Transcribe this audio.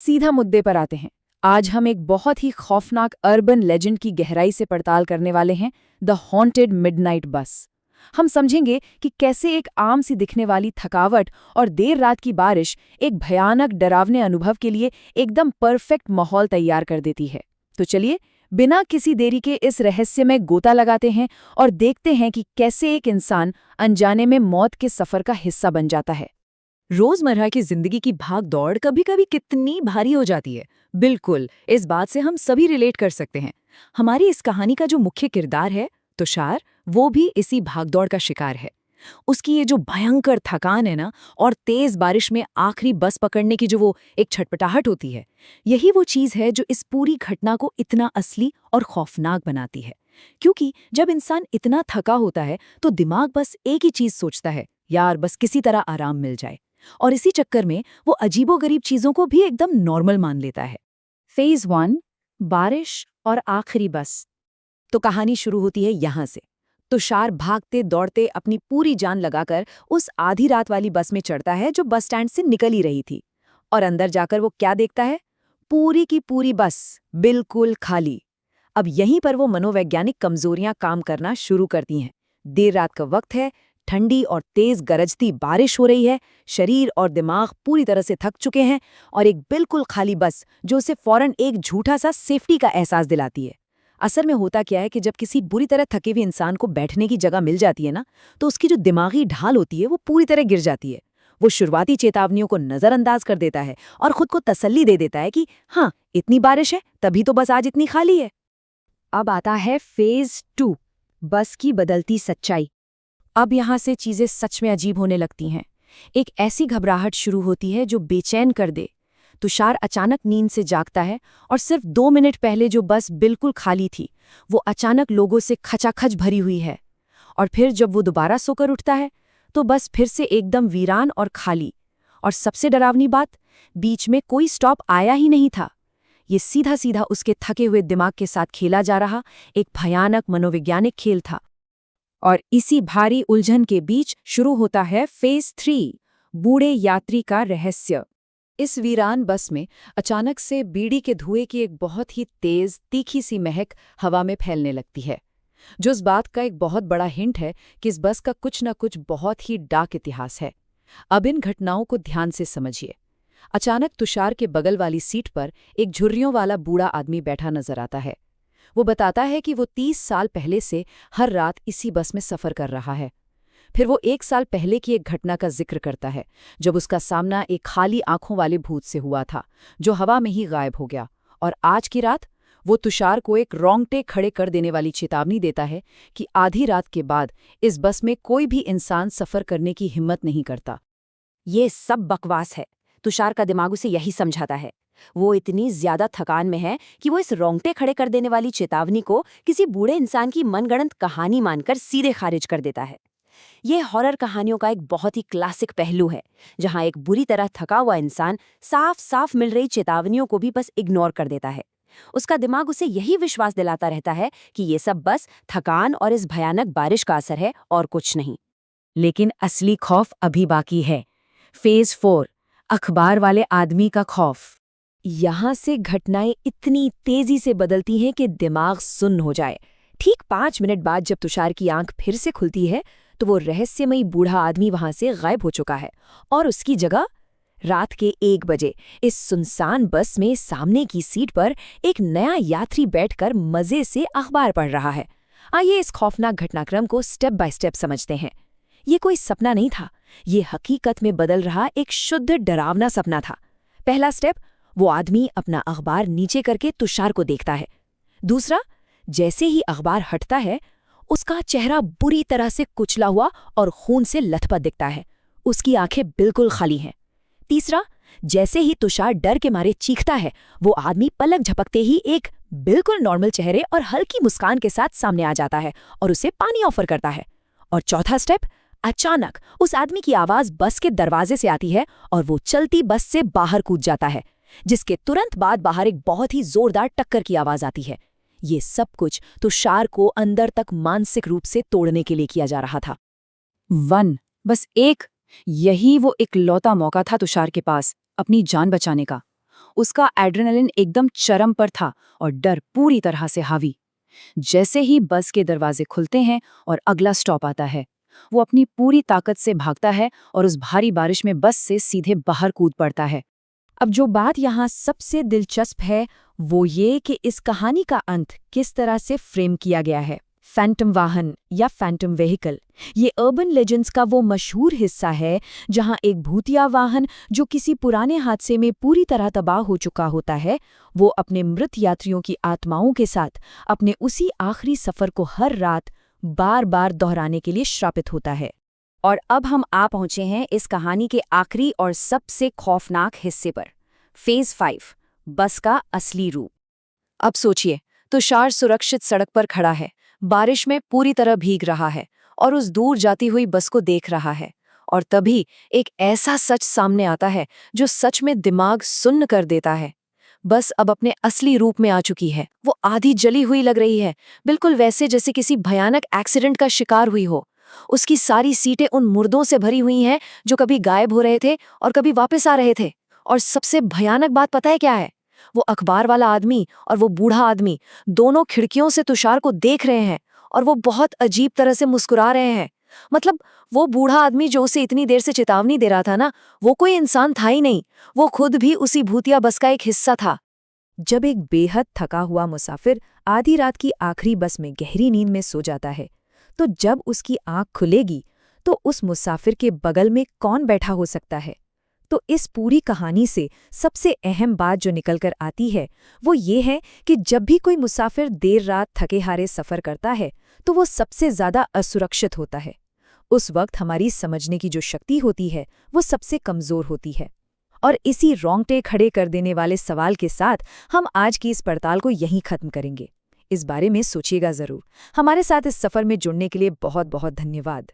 सीधा मुद्दे पर आते हैं। आज हम एक बहुत ही खौफनाक अर्बन लेजेंड की गहराई से पड़ताल करने वाले हैं, द हॉन्टेड मिडनाइट बस। हम समझेंगे कि कैसे एक आम सी दिखने वाली थकावट और देर रात की बारिश एक भयानक डरावने अनुभव के लिए एकदम परफेक्ट माहौल तैयार कर देती है। तो चलिए, बिना किसी देरी के इस रहस्य में गोता लगाते हैं और देखते हैं कि कैसे एक इंसान अनजाने में मौत के सफर का हिस्सा बन जाता है। रोजमर्रा की जिंदगी की भाग दौड़ कभी कभी कितनी भारी हो जाती है। बिल्कुल, इस बात से हम सभी रिलेट कर सकते हैं। हमारी इस कहानी का जो मुख्य किरदार है, तुषार, वो भी इसी भागदौड़ का शिकार है। उसकी ये जो भयंकर थकान है ना, और तेज बारिश में आखिरी बस पकड़ने की जो वो एक छटपटाहट होती है, यही वो चीज है जो इस पूरी घटना को इतना असली और खौफनाक बनाती है। क्योंकि जब इंसान इतना थका होता है तो दिमाग बस एक ही चीज सोचता है, यार बस किसी तरह आराम मिल जाए। और इसी चक्कर में वो अजीबोगरीब चीजों को भी एकदम नॉर्मल मान लेता है। फेज 1, बारिश और आखिरी बस। तो कहानी शुरू होती है यहाँ से। तुषार भागते दौड़ते अपनी पूरी जान लगाकर उस आधी रात वाली बस में चढ़ता है जो बस स्टैंड से निकल ही रही थी। और अंदर जाकर वो क्या देखता है? पूरी की पूरी बस बिल्कुल खाली। अब यहीं पर वो मनोवैज्ञानिक कमजोरियां काम करना शुरू करती हैं। देर रात का वक्त है, ठंडी और तेज गरजती बारिश हो रही है, शरीर और दिमाग पूरी तरह से थक चुके हैं, और एक बिल्कुल खाली बस जो उसे फौरन एक झूठा सा सेफ्टी का एहसास दिलाती है। असल में होता क्या है कि जब किसी बुरी तरह थके हुए इंसान को बैठने की जगह मिल जाती है ना, तो उसकी जो दिमागी ढाल होती है वो पूरी तरह गिर जाती है। वो शुरुआती चेतावनियों को नजरअंदाज कर देता है और खुद को तसल्ली दे देता है कि हाँ, इतनी बारिश है तभी तो बस आज इतनी खाली है। अब आता है फेज 2, बस की बदलती सच्चाई। अब यहाँ से चीजें सच में अजीब होने लगती हैं। एक ऐसी घबराहट शुरू होती है जो बेचैन कर दे। तुषार अचानक नींद से जागता है और सिर्फ 2 मिनट पहले जो बस बिल्कुल खाली थी, वो अचानक लोगों से खचाखच भरी हुई है। और फिर जब वो दोबारा सोकर उठता है, तो बस फिर से एकदम वीरान और खाली। और सबसे डरावनी बात, बीच में कोई स्टॉप आया ही नहीं था। ये सीधा सीधा उसके थके हुए दिमाग के साथ खेला जा रहा एक भयानक मनोवैज्ञानिक खेल था। और इसी भारी उलझन के बीच शुरू होता है फेज 3, बूढ़े यात्री का रहस्य। इस वीरान बस में अचानक से बीड़ी के धुएं की एक बहुत ही तेज तीखी सी महक हवा में फैलने लगती है, जो इस बात का एक बहुत बड़ा हिंट है कि इस बस का कुछ न कुछ बहुत ही डार्क इतिहास है। अब इन घटनाओं को ध्यान से समझिए। अचानक तुषार के बगल वाली सीट पर एक झुर्रियों वाला बूढ़ा आदमी बैठा नजर आता है। वो बताता है कि वो 30 साल पहले से हर रात इसी बस में सफर कर रहा है। फिर वो 1 साल पहले की एक घटना का जिक्र करता है, जब उसका सामना एक खाली आंखों वाले भूत से हुआ था, जो हवा में ही गायब हो गया। और आज की रात वो तुषार को एक रोंगटे खड़े कर देने वाली चेतावनी देता है कि आधी रात के बाद इस बस में कोई भी इंसान सफर करने की हिम्मत नहीं करता। ये सब बकवास है। तुषार का दिमाग उसे यही समझाता है। वो इतनी ज्यादा थकान में है कि वो इस रोंगटे खड़े कर देने वाली चेतावनी को किसी बूढ़े इंसान की मनगढ़ंत कहानी मानकर सीधे खारिज कर देता है। ये हॉरर कहानियों का एक बहुत ही क्लासिक पहलू है, जहां एक बुरी तरह थका हुआ इंसान साफ साफ मिल रही चेतावनियों को भी बस इग्नोर कर देता है। उसका दिमाग उसे यही विश्वास दिलाता रहता है कि ये सब बस थकान और इस भयानक बारिश का असर है और कुछ नहीं। लेकिन असली खौफ अभी बाकी है। फेज 4, अखबार वाले आदमी का खौफ। यहाँ से घटनाएं इतनी तेजी से बदलती हैं कि दिमाग सुन्न हो जाए। ठीक 5 मिनट बाद जब तुषार की आंख फिर से खुलती है, तो वो रहस्यमयी बूढ़ा आदमी वहां से गायब हो चुका है, और उसकी जगह रात के 1 बजे इस सुनसान बस में सामने की सीट पर एक नया यात्री बैठकर मजे से अखबार पढ़ रहा है। आइए इस खौफनाक घटनाक्रम को स्टेप बाय स्टेप समझते हैं। ये कोई सपना नहीं था, ये हकीकत में बदल रहा एक शुद्ध डरावना सपना था। पहला स्टेप, वो आदमी अपना अखबार नीचे करके तुषार को देखता है। दूसरा, जैसे ही अखबार हटता है, उसका चेहरा बुरी तरह से कुचला हुआ और खून से लथपथ दिखता है। उसकी आंखें बिल्कुल खाली हैं। तीसरा, जैसे ही तुषार डर के मारे चीखता है, वो आदमी पलक झपकते ही एक बिल्कुल नॉर्मल चेहरे और हल्की मुस्कान के साथ सामने आ जाता है और उसे पानी ऑफर करता है। और चौथा स्टेप, अचानक उस आदमी की आवाज बस के दरवाजे से आती है और वो चलती बस से बाहर कूद जाता है, जिसके तुरंत बाद बाहर एक बहुत ही जोरदार टक्कर की आवाज आती है। ये सब कुछ तुषार को अंदर तक मानसिक रूप से तोड़ने के लिए किया जा रहा था। बस एक, यही वो इकलौता मौका था तुषार के पास अपनी जान बचाने का। उसका एड्रेनलिन एकदम चरम पर था और डर पूरी तरह से हावी। जैसे ही बस के दरवाजे खुलते हैं और अगला स्टॉप आता है, वो अपनी पूरी ताकत से भागता है और उस भारी बारिश में बस से सीधे बाहर कूद पड़ता है। अब जो बात यहाँ सबसे दिलचस्प है वो ये कि इस कहानी का अंत किस तरह से फ्रेम किया गया है। फैंटम वाहन या फैंटम व्हीकल, ये अर्बन लेजेंड्स का वो मशहूर हिस्सा है जहाँ एक भूतिया वाहन जो किसी पुराने हादसे में पूरी तरह तबाह हो चुका होता है, वो अपने मृत यात्रियों की आत्माओं के साथ अपने उसी आखिरी सफर को हर रात बार बार दोहराने के लिए श्रापित होता है। और अब हम आ पहुंचे हैं इस कहानी के आखिरी और सबसे खौफनाक हिस्से पर, फेज 5, बस का असली रूप। अब सोचिए, तुषार सुरक्षित सड़क पर खड़ा है, बारिश में पूरी तरह भीग रहा है और उस दूर जाती हुई बस को देख रहा है। और तभी एक ऐसा सच सामने आता है जो सच में दिमाग सुन्न कर देता है। बस अब अपने असली रूप में आ चुकी है। वो आधी जली हुई लग रही है, बिल्कुल वैसे जैसे किसी भयानक एक्सीडेंट का शिकार हुई हो। उसकी सारी सीटें उन मुर्दों से भरी हुई हैं जो कभी गायब हो रहे थे और कभी वापस आ रहे थे। और सबसे भयानक बात पता है क्या है? वो अखबार वाला आदमी और वो बूढ़ा आदमी दोनों खिड़कियों से तुषार को देख रहे हैं और वो बहुत अजीब तरह से मुस्कुरा रहे हैं। मतलब वो बूढ़ा आदमी जो उसे इतनी देर से चेतावनी दे रहा था ना, वो कोई इंसान था ही नहीं, वो खुद भी उसी भूतिया बस का एक हिस्सा था। जब एक बेहद थका हुआ मुसाफिर आधी रात की आखिरी बस में गहरी नींद में सो जाता है, तो जब उसकी आंख खुलेगी तो उस मुसाफिर के बगल में कौन बैठा हो सकता है? तो इस पूरी कहानी से सबसे अहम बात जो निकलकर आती है वो ये है कि जब भी कोई मुसाफिर देर रात थके हारे सफ़र करता है तो वो सबसे ज़्यादा असुरक्षित होता है। उस वक्त हमारी समझने की जो शक्ति होती है वो सबसे कमज़ोर होती है। और इसी रोंगटे खड़े कर देने वाले सवाल के साथ हम आज की इस पड़ताल को यहीं ख़त्म करेंगे। इस बारे में सोचिएगा ज़रूर। हमारे साथ इस सफ़र में जुड़ने के लिए बहुत बहुत धन्यवाद।